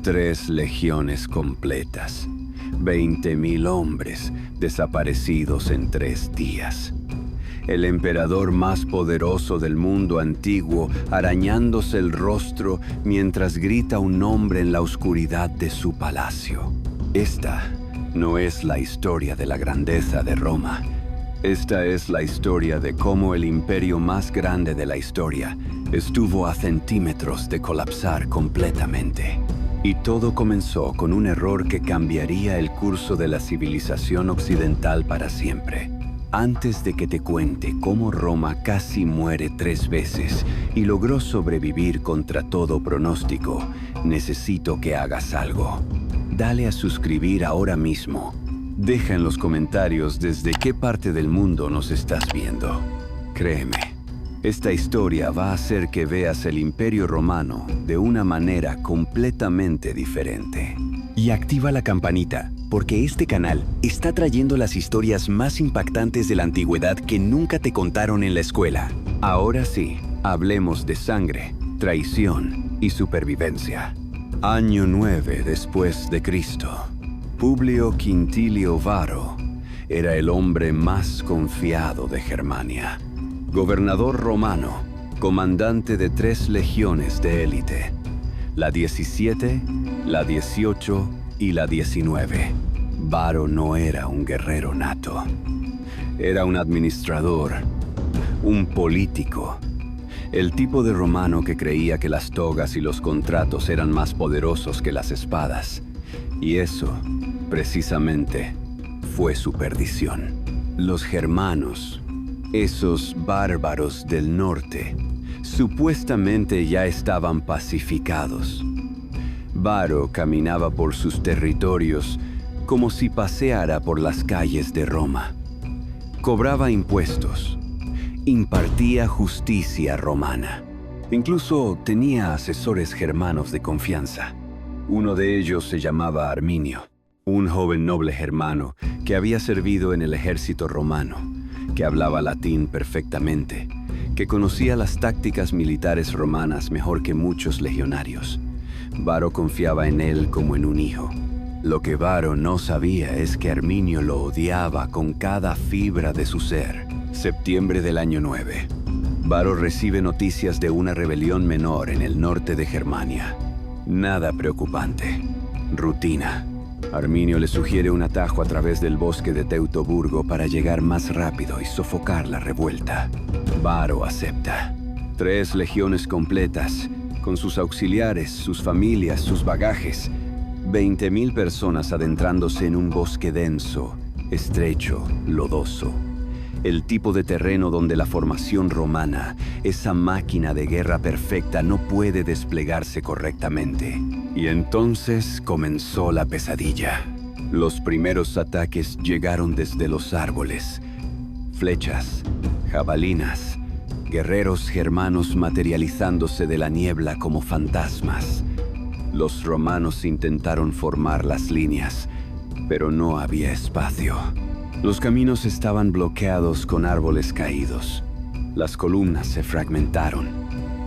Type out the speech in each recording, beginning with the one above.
3 legiones completas, 20.000 hombres desaparecidos en 3 días. El emperador más poderoso del mundo antiguo arañándose el rostro mientras grita un nombre en la oscuridad de su palacio. Esta no es la historia de la grandeza de Roma. Esta es la historia de cómo el imperio más grande de la historia estuvo a centímetros de colapsar completamente. Y todo comenzó con un error que cambiaría el curso de la civilización occidental para siempre. Antes de que te cuente cómo Roma casi muere 3 veces y logró sobrevivir contra todo pronóstico, necesito que hagas algo. Dale a suscribir ahora mismo. Deja en los comentarios desde qué parte del mundo nos estás viendo. Créeme, esta historia va a hacer que veas el Imperio Romano de una manera completamente diferente. Y activa la campanita, porque este canal está trayendo las historias más impactantes de la antigüedad que nunca te contaron en la escuela. Ahora sí, hablemos de sangre, traición y supervivencia. Año 9 después de Cristo. Publio Quintilio Varo era el hombre más confiado de Germania. Gobernador romano, comandante de 3 legiones de élite. La 17, la 18 y la 19. Varo no era un guerrero nato. Era un administrador, un político. El tipo de romano que creía que las togas y los contratos eran más poderosos que las espadas. Y eso, precisamente, fue su perdición. Los germanos, esos bárbaros del norte, supuestamente ya estaban pacificados. Varo caminaba por sus territorios como si paseara por las calles de Roma. Cobraba impuestos, impartía justicia romana. Incluso tenía asesores germanos de confianza. Uno de ellos se llamaba Arminio, un joven noble germano que había servido en el ejército romano, que hablaba latín perfectamente, que conocía las tácticas militares romanas mejor que muchos legionarios. Varo confiaba en él como en un hijo. Lo que Varo no sabía es que Arminio lo odiaba con cada fibra de su ser. Septiembre del año 9. Varo recibe noticias de una rebelión menor en el norte de Germania. Nada preocupante. Rutina. Arminio le sugiere un atajo a través del bosque de Teutoburgo para llegar más rápido y sofocar la revuelta. Varo acepta. 3 legiones completas, con sus auxiliares, sus familias, sus bagajes. 20.000 personas adentrándose en un bosque denso, estrecho, lodoso. El tipo de terreno donde la formación romana, esa máquina de guerra perfecta, no puede desplegarse correctamente. Y entonces comenzó la pesadilla. Los primeros ataques llegaron desde los árboles. Flechas, jabalinas, guerreros germanos materializándose de la niebla como fantasmas. Los romanos intentaron formar las líneas, pero no había espacio. Los caminos estaban bloqueados con árboles caídos. Las columnas se fragmentaron.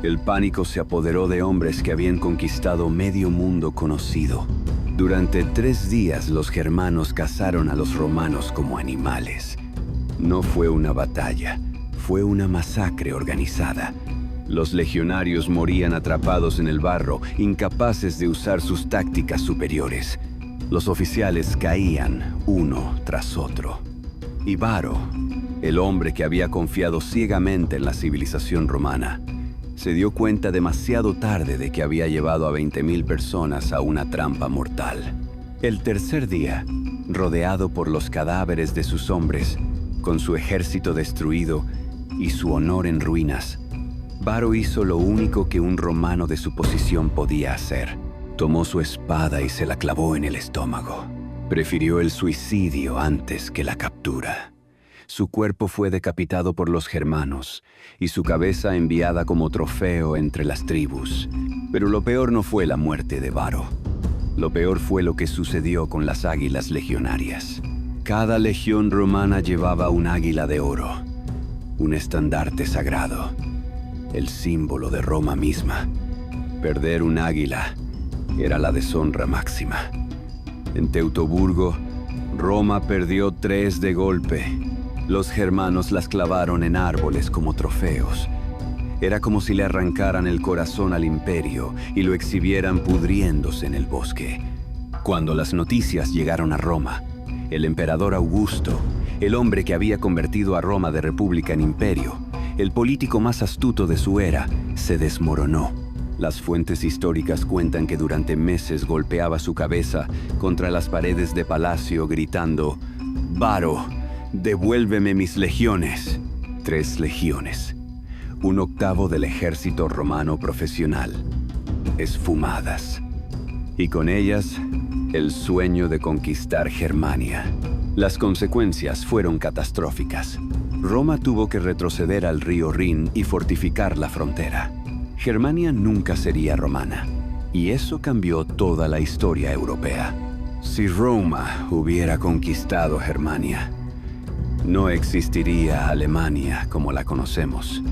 El pánico se apoderó de hombres que habían conquistado medio mundo conocido. Durante 3 días los germanos cazaron a los romanos como animales. No fue una batalla, fue una masacre organizada. Los legionarios morían atrapados en el barro, incapaces de usar sus tácticas superiores. Los oficiales caían uno tras otro. Y Varo, el hombre que había confiado ciegamente en la civilización romana, se dio cuenta demasiado tarde de que había llevado a 20.000 personas a una trampa mortal. El tercer día, rodeado por los cadáveres de sus hombres, con su ejército destruido y su honor en ruinas, Varo hizo lo único que un romano de su posición podía hacer. Tomó su espada y se la clavó en el estómago. Prefirió el suicidio antes que la captura. Su cuerpo fue decapitado por los germanos y su cabeza enviada como trofeo entre las tribus. Pero lo peor no fue la muerte de Varo. Lo peor fue lo que sucedió con las águilas legionarias. Cada legión romana llevaba un águila de oro, un estandarte sagrado, el símbolo de Roma misma. Perder un águila era la deshonra máxima. En Teutoburgo, Roma perdió 3 de golpe. Los germanos las clavaron en árboles como trofeos. Era como si le arrancaran el corazón al imperio y lo exhibieran pudriéndose en el bosque. Cuando las noticias llegaron a Roma, el emperador Augusto, el hombre que había convertido a Roma de república en imperio, el político más astuto de su era, se desmoronó. Las fuentes históricas cuentan que durante meses golpeaba su cabeza contra las paredes de palacio gritando: «Varo, devuélveme mis legiones». 3 legiones, 1/8 del ejército romano profesional, esfumadas. Y con ellas, el sueño de conquistar Germania. Las consecuencias fueron catastróficas. Roma tuvo que retroceder al río Rin y fortificar la frontera. Germania nunca sería romana, y eso cambió toda la historia europea. Si Roma hubiera conquistado Germania, no existiría Alemania como la conocemos.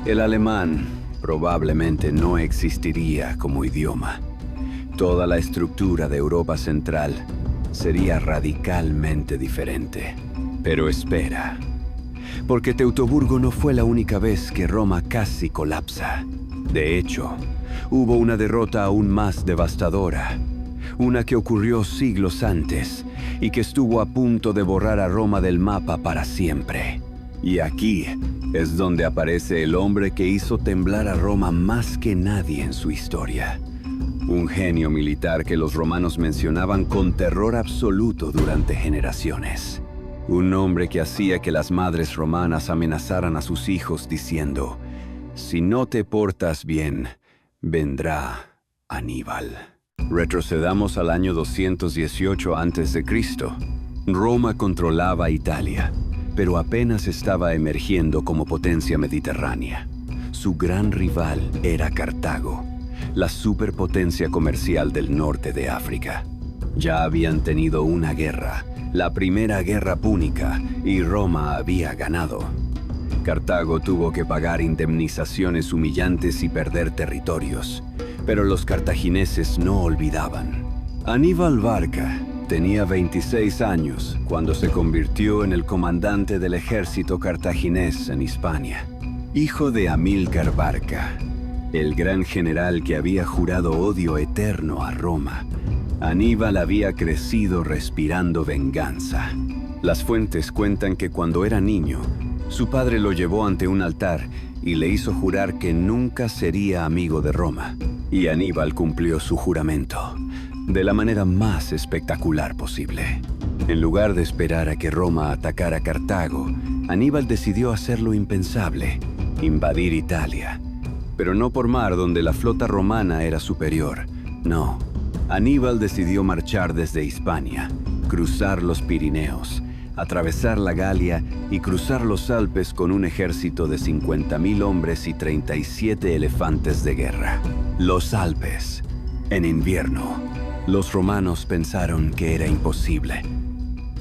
El alemán probablemente no existiría como idioma. Toda la estructura de Europa Central sería radicalmente diferente. Pero espera, porque Teutoburgo no fue la única vez que Roma casi colapsa. De hecho, hubo una derrota aún más devastadora, una que ocurrió siglos antes y que estuvo a punto de borrar a Roma del mapa para siempre. Y aquí es donde aparece el hombre que hizo temblar a Roma más que nadie en su historia. Un genio militar que los romanos mencionaban con terror absoluto durante generaciones. Un hombre que hacía que las madres romanas amenazaran a sus hijos diciendo: «Si no te portas bien, vendrá Aníbal». Retrocedamos al año 218 a.C. Roma controlaba Italia, pero apenas estaba emergiendo como potencia mediterránea. Su gran rival era Cartago, la superpotencia comercial del norte de África. Ya habían tenido una guerra, la primera guerra púnica, y Roma había ganado. Cartago tuvo que pagar indemnizaciones humillantes y perder territorios, pero los cartagineses no olvidaban. Aníbal Barca tenía 26 años cuando se convirtió en el comandante del ejército cartaginés en Hispania. Hijo de Amílcar Barca, el gran general que había jurado odio eterno a Roma, Aníbal había crecido respirando venganza. Las fuentes cuentan que cuando era niño, su padre lo llevó ante un altar y le hizo jurar que nunca sería amigo de Roma. Y Aníbal cumplió su juramento de la manera más espectacular posible. En lugar de esperar a que Roma atacara Cartago, Aníbal decidió hacer lo impensable: invadir Italia. Pero no por mar, donde la flota romana era superior. No, Aníbal decidió marchar desde Hispania, cruzar los Pirineos, atravesar la Galia y cruzar los Alpes con un ejército de 50.000 hombres y 37 elefantes de guerra. Los Alpes, en invierno. Los romanos pensaron que era imposible.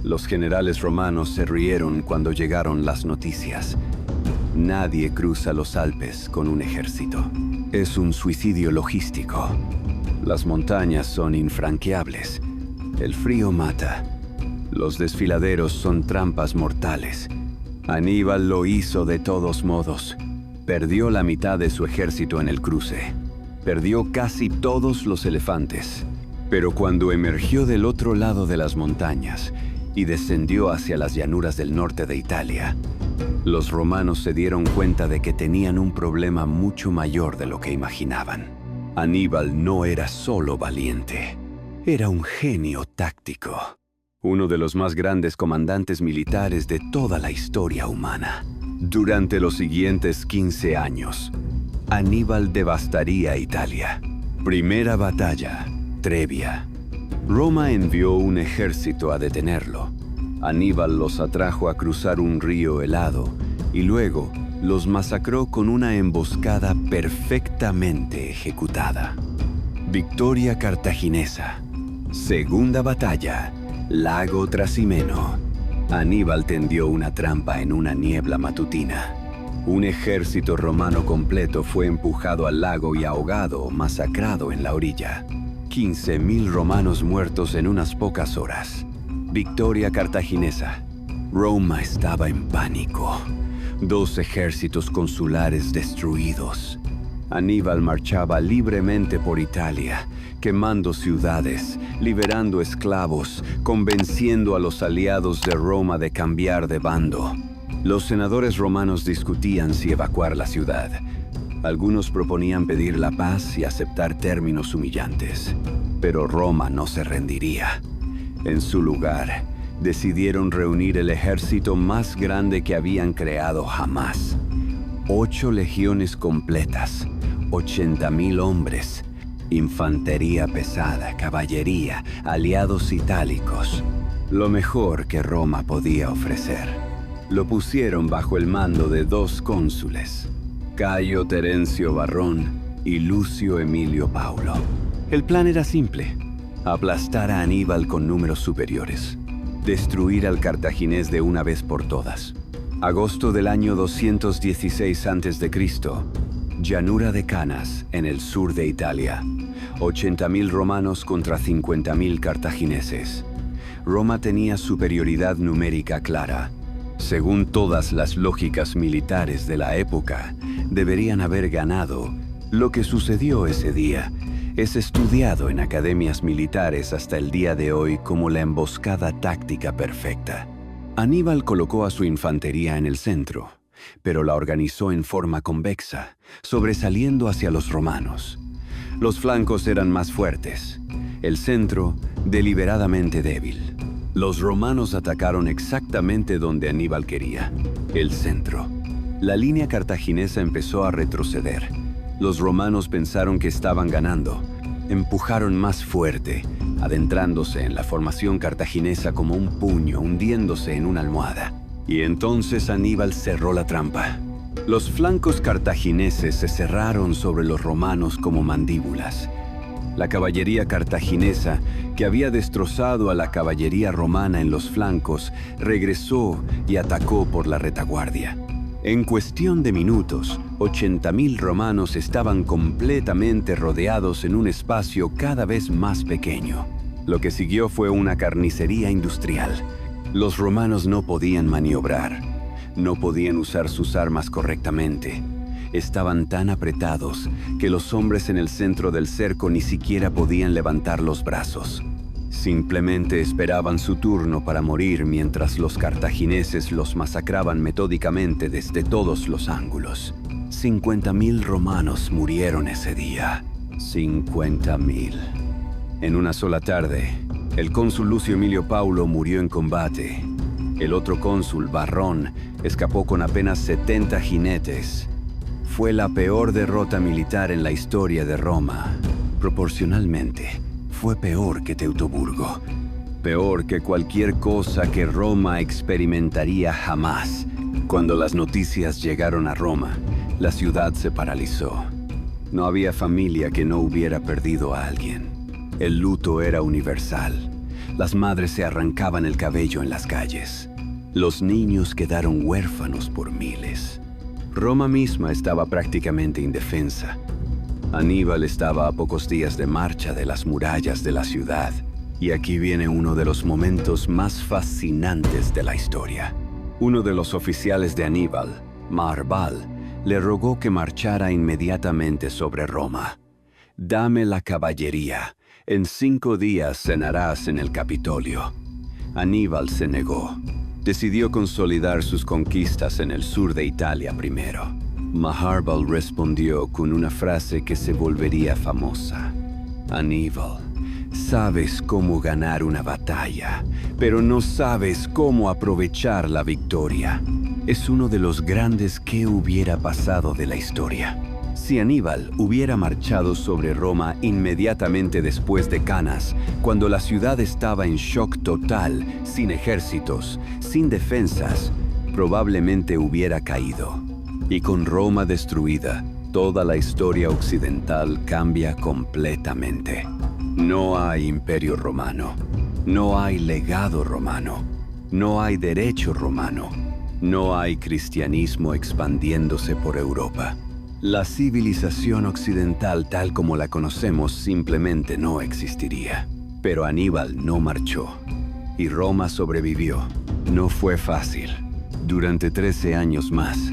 Los generales romanos se rieron cuando llegaron las noticias. Nadie cruza los Alpes con un ejército. Es un suicidio logístico. Las montañas son infranqueables. El frío mata. Los desfiladeros son trampas mortales. Aníbal lo hizo de todos modos. Perdió la mitad de su ejército en el cruce. Perdió casi todos los elefantes. Pero cuando emergió del otro lado de las montañas y descendió hacia las llanuras del norte de Italia, los romanos se dieron cuenta de que tenían un problema mucho mayor de lo que imaginaban. Aníbal no era solo valiente, era un genio táctico. Uno de los más grandes comandantes militares de toda la historia humana. Durante los siguientes 15 años, Aníbal devastaría Italia. Primera batalla, Trebia. Roma envió un ejército a detenerlo. Aníbal los atrajo a cruzar un río helado y luego los masacró con una emboscada perfectamente ejecutada. Victoria cartaginesa. Segunda batalla, Lago Trasimeno. Aníbal tendió una trampa en una niebla matutina. Un ejército romano completo fue empujado al lago y ahogado o masacrado en la orilla. 15.000 romanos muertos en unas pocas horas. Victoria cartaginesa. Roma estaba en pánico. 2 ejércitos consulares destruidos. Aníbal marchaba libremente por Italia, quemando ciudades, liberando esclavos, convenciendo a los aliados de Roma de cambiar de bando. Los senadores romanos discutían si evacuar la ciudad. Algunos proponían pedir la paz y aceptar términos humillantes. Pero Roma no se rendiría. En su lugar, decidieron reunir el ejército más grande que habían creado jamás. 8 legiones completas, 80.000 hombres, infantería pesada, caballería, aliados itálicos. Lo mejor que Roma podía ofrecer. Lo pusieron bajo el mando de 2 cónsules, Cayo Terencio Varrón y Lucio Emilio Paulo. El plan era simple: aplastar a Aníbal con números superiores, destruir al cartaginés de una vez por todas. Agosto del año 216 a.C., llanura de Canas, en el sur de Italia. 80.000 romanos contra 50.000 cartagineses. Roma tenía superioridad numérica clara. Según todas las lógicas militares de la época, deberían haber ganado. Lo que sucedió ese día es estudiado en academias militares hasta el día de hoy como la emboscada táctica perfecta. Aníbal colocó a su infantería en el centro, pero la organizó en forma convexa, sobresaliendo hacia los romanos. Los flancos eran más fuertes, el centro deliberadamente débil. Los romanos atacaron exactamente donde Aníbal quería, el centro. La línea cartaginesa empezó a retroceder. Los romanos pensaron que estaban ganando. Empujaron más fuerte, adentrándose en la formación cartaginesa como un puño hundiéndose en una almohada. Y entonces Aníbal cerró la trampa. Los flancos cartagineses se cerraron sobre los romanos como mandíbulas. La caballería cartaginesa, que había destrozado a la caballería romana en los flancos, regresó y atacó por la retaguardia. En cuestión de minutos, 80.000 romanos estaban completamente rodeados en un espacio cada vez más pequeño. Lo que siguió fue una carnicería industrial. Los romanos no podían maniobrar, no podían usar sus armas correctamente. Estaban tan apretados que los hombres en el centro del cerco ni siquiera podían levantar los brazos. Simplemente esperaban su turno para morir mientras los cartagineses los masacraban metódicamente desde todos los ángulos. 50.000 romanos murieron ese día. 50.000. En una sola tarde, el cónsul Lucio Emilio Paulo murió en combate. El otro cónsul, Varrón, escapó con apenas 70 jinetes. Fue la peor derrota militar en la historia de Roma. Proporcionalmente, fue peor que Teutoburgo. Peor que cualquier cosa que Roma experimentaría jamás. Cuando las noticias llegaron a Roma, la ciudad se paralizó. No había familia que no hubiera perdido a alguien. El luto era universal. Las madres se arrancaban el cabello en las calles. Los niños quedaron huérfanos por miles. Roma misma estaba prácticamente indefensa. Aníbal estaba a pocos días de marcha de las murallas de la ciudad. Y aquí viene uno de los momentos más fascinantes de la historia. Uno de los oficiales de Aníbal, Marbal, le rogó que marchara inmediatamente sobre Roma. «Dame la caballería. En 5 días cenarás en el Capitolio». Aníbal se negó. Decidió consolidar sus conquistas en el sur de Italia primero. Marbal respondió con una frase que se volvería famosa. «Aníbal, sabes cómo ganar una batalla, pero no sabes cómo aprovechar la victoria». Es uno de los grandes «qué hubiera pasado» de la historia. Si Aníbal hubiera marchado sobre Roma inmediatamente después de Canas, cuando la ciudad estaba en shock total, sin ejércitos, sin defensas, probablemente hubiera caído. Y con Roma destruida, toda la historia occidental cambia completamente. No hay imperio romano, no hay legado romano, no hay derecho romano, no hay cristianismo expandiéndose por Europa. La civilización occidental tal como la conocemos simplemente no existiría. Pero Aníbal no marchó, y Roma sobrevivió. No fue fácil. Durante 13 años más,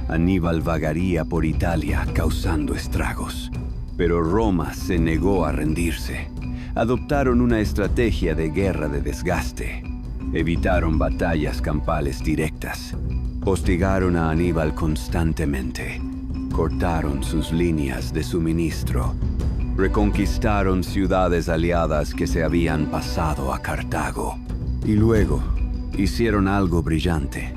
Aníbal vagaría por Italia causando estragos. Pero Roma se negó a rendirse. Adoptaron una estrategia de guerra de desgaste. Evitaron batallas campales directas. Hostigaron a Aníbal constantemente. Cortaron sus líneas de suministro. Reconquistaron ciudades aliadas que se habían pasado a Cartago. Y luego, hicieron algo brillante.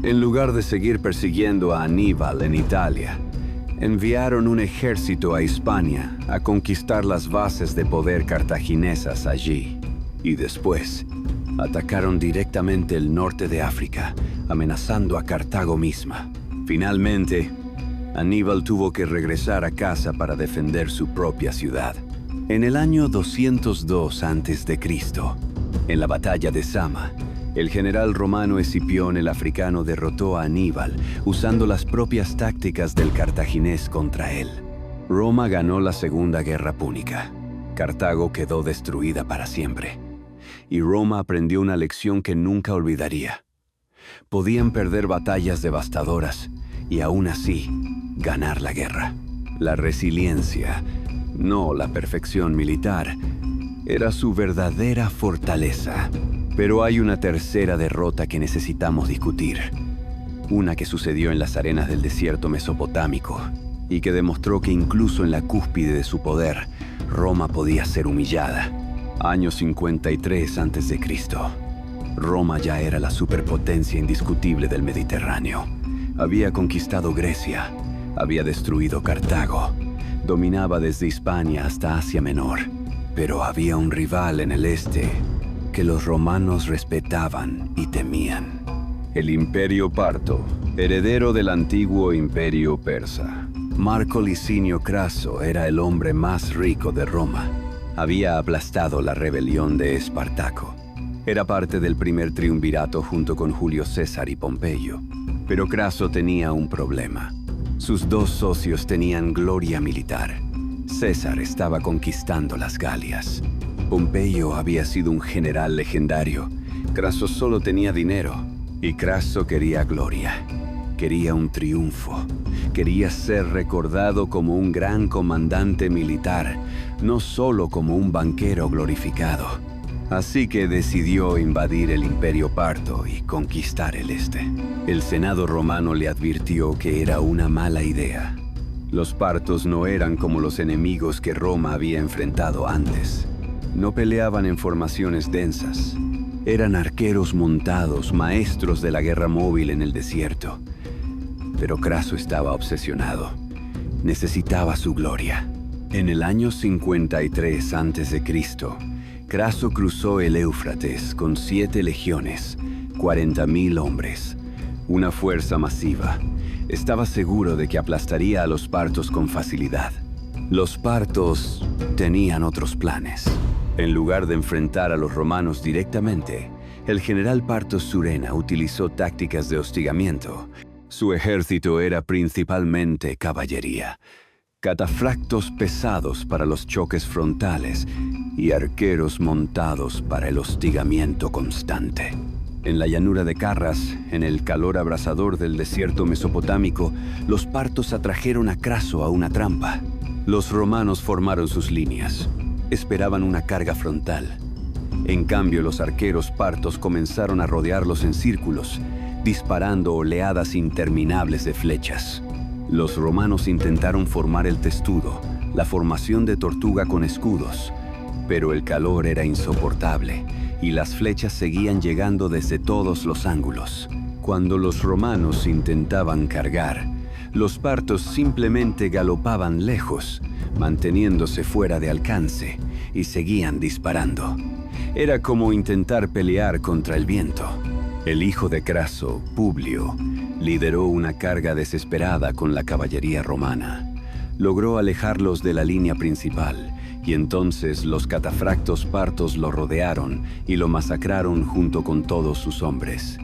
En lugar de seguir persiguiendo a Aníbal en Italia, enviaron un ejército a Hispania a conquistar las bases de poder cartaginesas allí. Y después, atacaron directamente el norte de África, amenazando a Cartago misma. Finalmente, Aníbal tuvo que regresar a casa para defender su propia ciudad. En el año 202 a.C., en la batalla de Zama, el general romano Escipión el Africano derrotó a Aníbal usando las propias tácticas del cartaginés contra él. Roma ganó la Segunda Guerra Púnica. Cartago quedó destruida para siempre. Y Roma aprendió una lección que nunca olvidaría. Podían perder batallas devastadoras y aún así ganar la guerra. La resiliencia, no la perfección militar, era su verdadera fortaleza. Pero hay una tercera derrota que necesitamos discutir. Una que sucedió en las arenas del desierto mesopotámico y que demostró que incluso en la cúspide de su poder, Roma podía ser humillada. Año 53 a.C. Roma ya era la superpotencia indiscutible del Mediterráneo. Había conquistado Grecia, había destruido Cartago, dominaba desde Hispania hasta Asia Menor. Pero había un rival en el este que los romanos respetaban y temían. El Imperio Parto, heredero del antiguo Imperio Persa. Marco Licinio Craso era el hombre más rico de Roma. Había aplastado la rebelión de Espartaco. Era parte del primer triunvirato junto con Julio César y Pompeyo. Pero Craso tenía un problema. Sus dos socios tenían gloria militar. César estaba conquistando las Galias. Pompeyo había sido un general legendario. Craso solo tenía dinero. Y Craso quería gloria. Quería un triunfo. Quería ser recordado como un gran comandante militar, no solo como un banquero glorificado. Así que decidió invadir el Imperio Parto y conquistar el este. El Senado romano le advirtió que era una mala idea. Los partos no eran como los enemigos que Roma había enfrentado antes. No peleaban en formaciones densas. Eran arqueros montados, maestros de la guerra móvil en el desierto. Pero Craso estaba obsesionado. Necesitaba su gloria. En el año 53 a.C., Craso cruzó el Éufrates con 7 legiones, 40.000 hombres. Una fuerza masiva. Estaba seguro de que aplastaría a los partos con facilidad. Los partos tenían otros planes. En lugar de enfrentar a los romanos directamente, el general Parto Surena utilizó tácticas de hostigamiento. Su ejército era principalmente caballería, catafractos pesados para los choques frontales y arqueros montados para el hostigamiento constante. En la llanura de Carras, en el calor abrasador del desierto mesopotámico, los partos atrajeron a Craso a una trampa. Los romanos formaron sus líneas. Esperaban una carga frontal. En cambio, los arqueros partos comenzaron a rodearlos en círculos, disparando oleadas interminables de flechas. Los romanos intentaron formar el testudo, la formación de tortuga con escudos, pero el calor era insoportable y las flechas seguían llegando desde todos los ángulos. Cuando los romanos intentaban cargar, los partos simplemente galopaban lejos, manteniéndose fuera de alcance, y seguían disparando. Era como intentar pelear contra el viento. El hijo de Craso, Publio, lideró una carga desesperada con la caballería romana. Logró alejarlos de la línea principal, y entonces los catafractos partos lo rodearon y lo masacraron junto con todos sus hombres.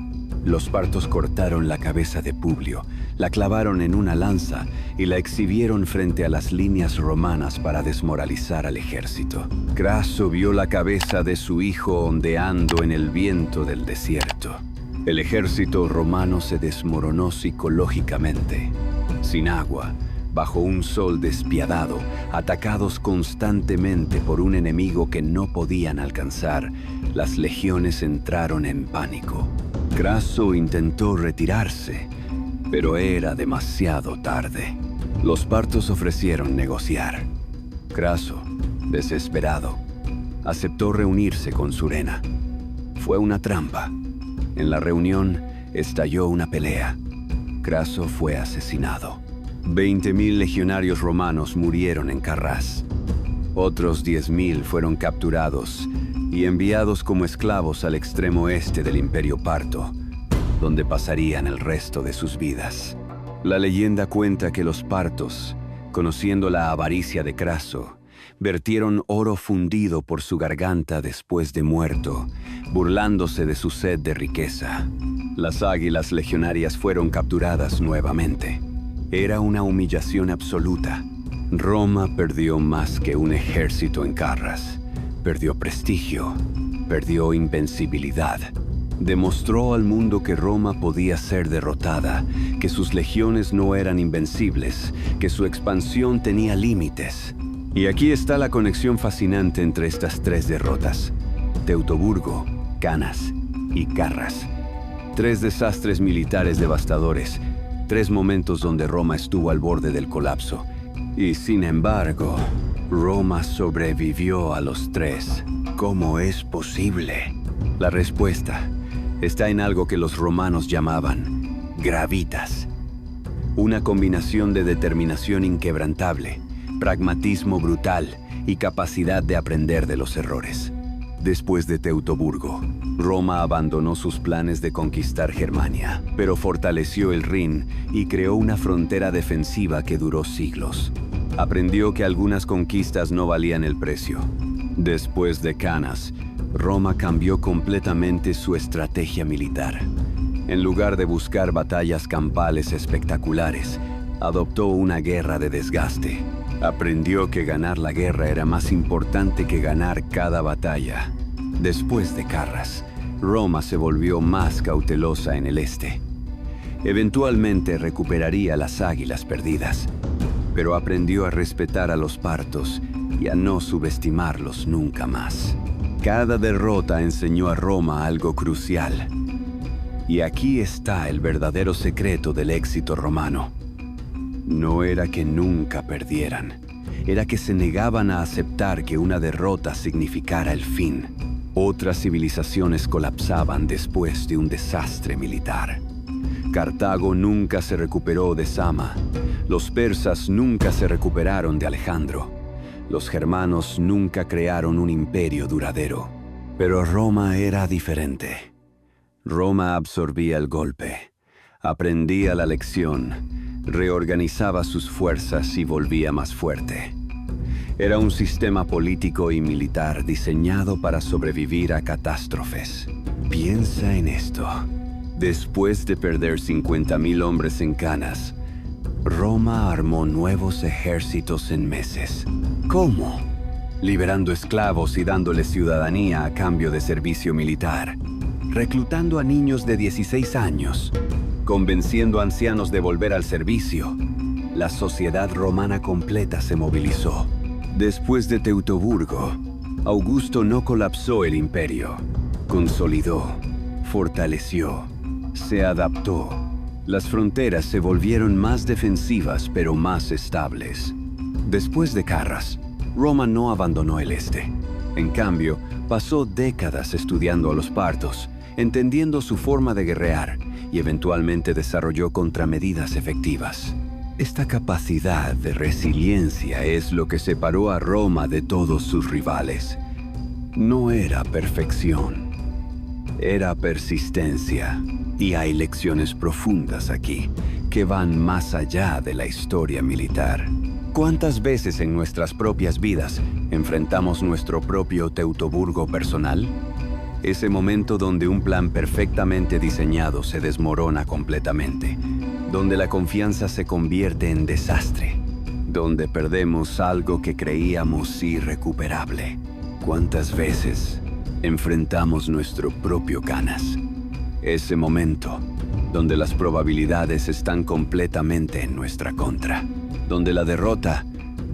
Los partos cortaron la cabeza de Publio, la clavaron en una lanza y la exhibieron frente a las líneas romanas para desmoralizar al ejército. Craso vio la cabeza de su hijo ondeando en el viento del desierto. El ejército romano se desmoronó psicológicamente. Sin agua, bajo un sol despiadado, atacados constantemente por un enemigo que no podían alcanzar, las legiones entraron en pánico. Craso intentó retirarse, pero era demasiado tarde. Los partos ofrecieron negociar. Craso, desesperado, aceptó reunirse con Surena. Fue una trampa. En la reunión estalló una pelea. Craso fue asesinado. 20.000 legionarios romanos murieron en Carrás. Otros 10.000 fueron capturados y enviados como esclavos al extremo este del Imperio Parto, donde pasarían el resto de sus vidas. La leyenda cuenta que los partos, conociendo la avaricia de Craso, vertieron oro fundido por su garganta después de muerto, burlándose de su sed de riqueza. Las águilas legionarias fueron capturadas nuevamente. Era una humillación absoluta. Roma perdió más que un ejército en Carras. Perdió prestigio, perdió invencibilidad. Demostró al mundo que Roma podía ser derrotada, que sus legiones no eran invencibles, que su expansión tenía límites. Y aquí está la conexión fascinante entre estas tres derrotas: Teutoburgo, Canas y Carras. Tres desastres militares devastadores, tres momentos donde Roma estuvo al borde del colapso. Y sin embargo, Roma sobrevivió a los tres. ¿Cómo es posible? La respuesta está en algo que los romanos llamaban gravitas. Una combinación de determinación inquebrantable, pragmatismo brutal y capacidad de aprender de los errores. Después de Teutoburgo, Roma abandonó sus planes de conquistar Germania, pero fortaleció el Rin y creó una frontera defensiva que duró siglos. Aprendió que algunas conquistas no valían el precio. Después de Canas, Roma cambió completamente su estrategia militar. En lugar de buscar batallas campales espectaculares, adoptó una guerra de desgaste. Aprendió que ganar la guerra era más importante que ganar cada batalla. Después de Carras, Roma se volvió más cautelosa en el este. Eventualmente recuperaría las águilas perdidas, pero aprendió a respetar a los partos y a no subestimarlos nunca más. Cada derrota enseñó a Roma algo crucial. Y aquí está el verdadero secreto del éxito romano. No era que nunca perdieran, era que se negaban a aceptar que una derrota significara el fin. Otras civilizaciones colapsaban después de un desastre militar. Cartago nunca se recuperó de Sama. Los persas nunca se recuperaron de Alejandro. Los germanos nunca crearon un imperio duradero. Pero Roma era diferente. Roma absorbía el golpe, aprendía la lección, reorganizaba sus fuerzas y volvía más fuerte. Era un sistema político y militar diseñado para sobrevivir a catástrofes. Piensa en esto. Después de perder 50.000 hombres en Canas, Roma armó nuevos ejércitos en meses. ¿Cómo? Liberando esclavos y dándoles ciudadanía a cambio de servicio militar. Reclutando a niños de 16 años. Convenciendo a ancianos de volver al servicio. La sociedad romana completa se movilizó. Después de Teutoburgo, Augusto no colapsó el imperio. Consolidó, fortaleció, se adaptó. Las fronteras se volvieron más defensivas pero más estables. Después de Carras, Roma no abandonó el este. En cambio, pasó décadas estudiando a los partos, entendiendo su forma de guerrear y eventualmente desarrolló contramedidas efectivas. Esta capacidad de resiliencia es lo que separó a Roma de todos sus rivales. No era perfección, era persistencia. Y hay lecciones profundas aquí, que van más allá de la historia militar. ¿Cuántas veces en nuestras propias vidas enfrentamos nuestro propio Teutoburgo personal? Ese momento donde un plan perfectamente diseñado se desmorona completamente, donde la confianza se convierte en desastre, donde perdemos algo que creíamos irrecuperable. ¿Cuántas veces enfrentamos nuestro propio Canas? Ese momento donde las probabilidades están completamente en nuestra contra, donde la derrota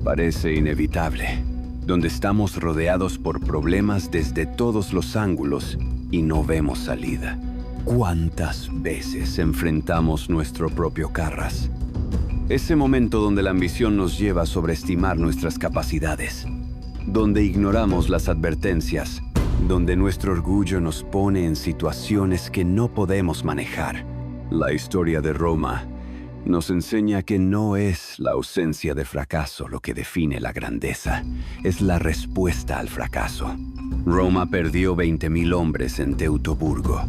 parece inevitable, donde estamos rodeados por problemas desde todos los ángulos y no vemos salida. ¿Cuántas veces enfrentamos nuestro propio Carras? Ese momento donde la ambición nos lleva a sobreestimar nuestras capacidades, donde ignoramos las advertencias, donde nuestro orgullo nos pone en situaciones que no podemos manejar. La historia de Roma nos enseña que no es la ausencia de fracaso lo que define la grandeza, es la respuesta al fracaso. Roma perdió 20.000 hombres en Teutoburgo,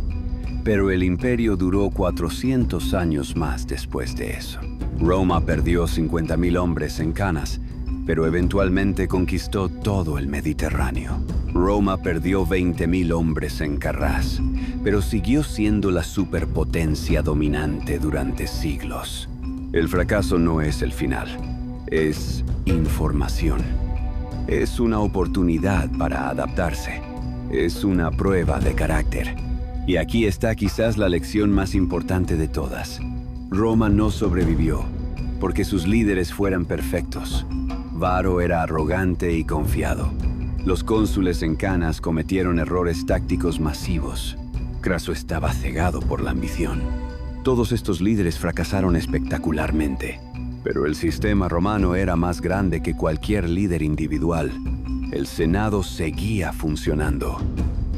pero el imperio duró 400 años más después de eso. Roma perdió 50.000 hombres en Canas, pero eventualmente conquistó todo el Mediterráneo. Roma perdió 20.000 hombres en Carrás, pero siguió siendo la superpotencia dominante durante siglos. El fracaso no es el final, es información. Es una oportunidad para adaptarse, es una prueba de carácter. Y aquí está quizás la lección más importante de todas. Roma no sobrevivió porque sus líderes fueran perfectos. Varo era arrogante y confiado. Los cónsules en Canas cometieron errores tácticos masivos. Craso estaba cegado por la ambición. Todos estos líderes fracasaron espectacularmente. Pero el sistema romano era más grande que cualquier líder individual. El Senado seguía funcionando.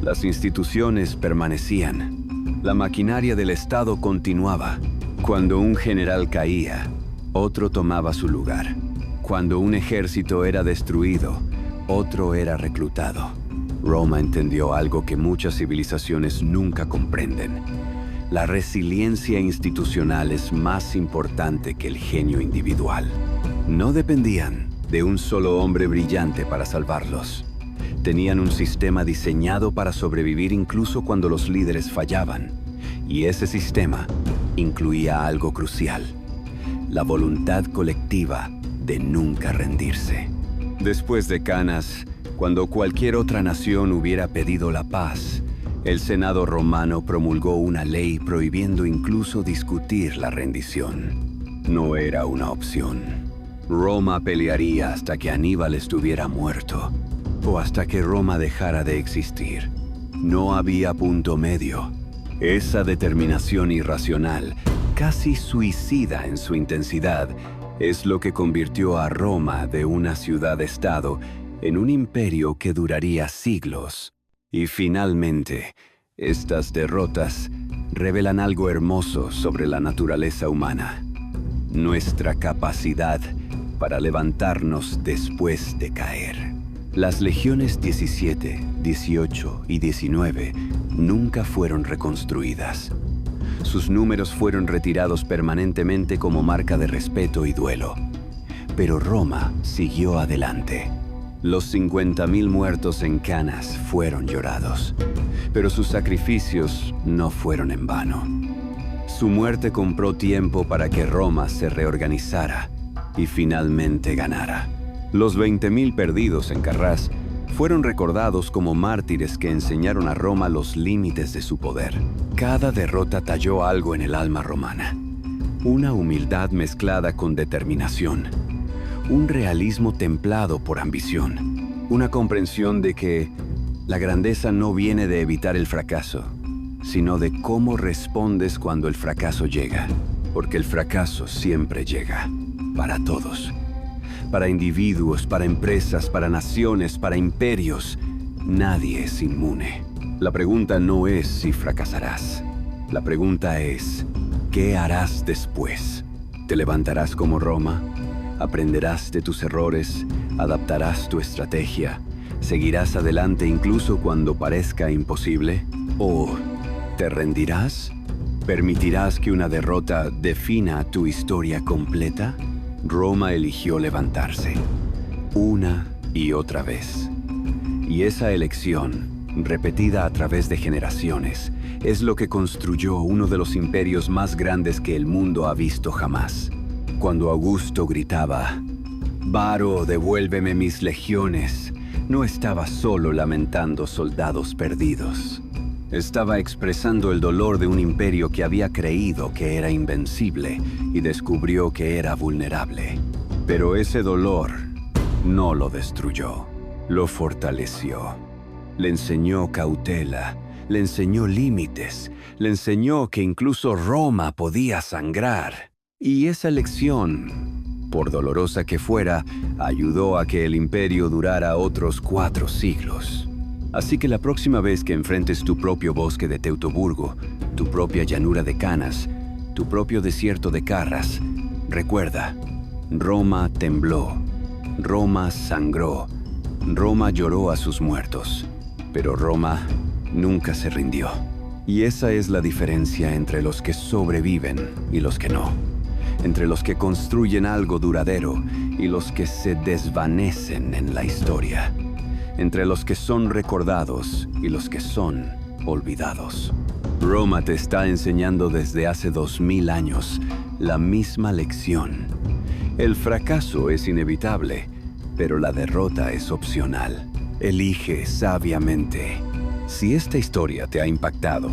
Las instituciones permanecían. La maquinaria del Estado continuaba. Cuando un general caía, otro tomaba su lugar. Cuando un ejército era destruido, otro era reclutado. Roma entendió algo que muchas civilizaciones nunca comprenden. La resiliencia institucional es más importante que el genio individual. No dependían de un solo hombre brillante para salvarlos. Tenían un sistema diseñado para sobrevivir incluso cuando los líderes fallaban. Y ese sistema incluía algo crucial: la voluntad colectiva de nunca rendirse. Después de Canas, cuando cualquier otra nación hubiera pedido la paz, el Senado romano promulgó una ley prohibiendo incluso discutir la rendición. No era una opción. Roma pelearía hasta que Aníbal estuviera muerto, o hasta que Roma dejara de existir. No había punto medio. Esa determinación irracional, casi suicida en su intensidad, es lo que convirtió a Roma de una ciudad-estado en un imperio que duraría siglos. Y finalmente, estas derrotas revelan algo hermoso sobre la naturaleza humana: nuestra capacidad para levantarnos después de caer. Las legiones 17, 18 y 19 nunca fueron reconstruidas. Sus números fueron retirados permanentemente como marca de respeto y duelo. Pero Roma siguió adelante. Los 50.000 muertos en Canas fueron llorados, pero sus sacrificios no fueron en vano. Su muerte compró tiempo para que Roma se reorganizara y finalmente ganara. Los 20.000 perdidos en Carrás fueron recordados como mártires que enseñaron a Roma los límites de su poder. Cada derrota talló algo en el alma romana: una humildad mezclada con determinación, un realismo templado por ambición, una comprensión de que la grandeza no viene de evitar el fracaso, sino de cómo respondes cuando el fracaso llega, porque el fracaso siempre llega, para todos. Para individuos, para empresas, para naciones, para imperios, nadie es inmune. La pregunta no es si fracasarás. La pregunta es, ¿qué harás después? ¿Te levantarás como Roma? ¿Aprenderás de tus errores? ¿Adaptarás tu estrategia? ¿Seguirás adelante incluso cuando parezca imposible? ¿O te rendirás? ¿Permitirás que una derrota defina tu historia completa? Roma eligió levantarse, una y otra vez. Y esa elección repetida a través de generaciones, es lo que construyó uno de los imperios más grandes que el mundo ha visto jamás. Cuando Augusto gritaba, «Varo, devuélveme mis legiones», no estaba solo lamentando soldados perdidos. Estaba expresando el dolor de un imperio que había creído que era invencible y descubrió que era vulnerable. Pero ese dolor no lo destruyó, lo fortaleció. Le enseñó cautela, le enseñó límites, le enseñó que incluso Roma podía sangrar. Y esa lección, por dolorosa que fuera, ayudó a que el imperio durara otros 4 siglos. Así que la próxima vez que enfrentes tu propio bosque de Teutoburgo, tu propia llanura de Canas, tu propio desierto de Carras, recuerda, Roma tembló, Roma sangró, Roma lloró a sus muertos, pero Roma nunca se rindió. Y esa es la diferencia entre los que sobreviven y los que no. Entre los que construyen algo duradero y los que se desvanecen en la historia. Entre los que son recordados y los que son olvidados. Roma te está enseñando desde hace 2000 años la misma lección. El fracaso es inevitable, pero la derrota es opcional. Elige sabiamente. Si esta historia te ha impactado,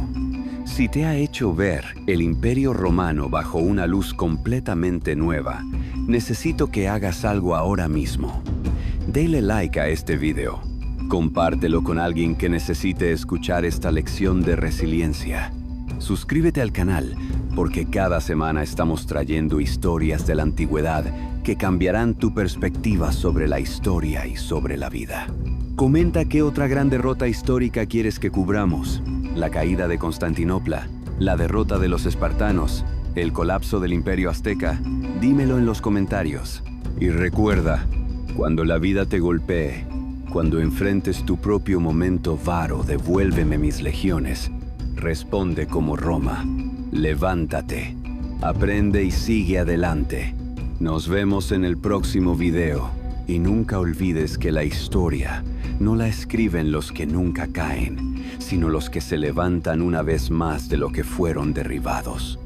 si te ha hecho ver el Imperio Romano bajo una luz completamente nueva, necesito que hagas algo ahora mismo. Dale like a este video. Compártelo con alguien que necesite escuchar esta lección de resiliencia. Suscríbete al canal, porque cada semana estamos trayendo historias de la antigüedad que cambiarán tu perspectiva sobre la historia y sobre la vida. Comenta qué otra gran derrota histórica quieres que cubramos. La caída de Constantinopla, la derrota de los espartanos, el colapso del Imperio Azteca. Dímelo en los comentarios. Y recuerda, cuando la vida te golpee, cuando enfrentes tu propio momento, Varo, devuélveme mis legiones, responde como Roma. Levántate, aprende y sigue adelante. Nos vemos en el próximo video. Y nunca olvides que la historia no la escriben los que nunca caen, sino los que se levantan una vez más de lo que fueron derribados.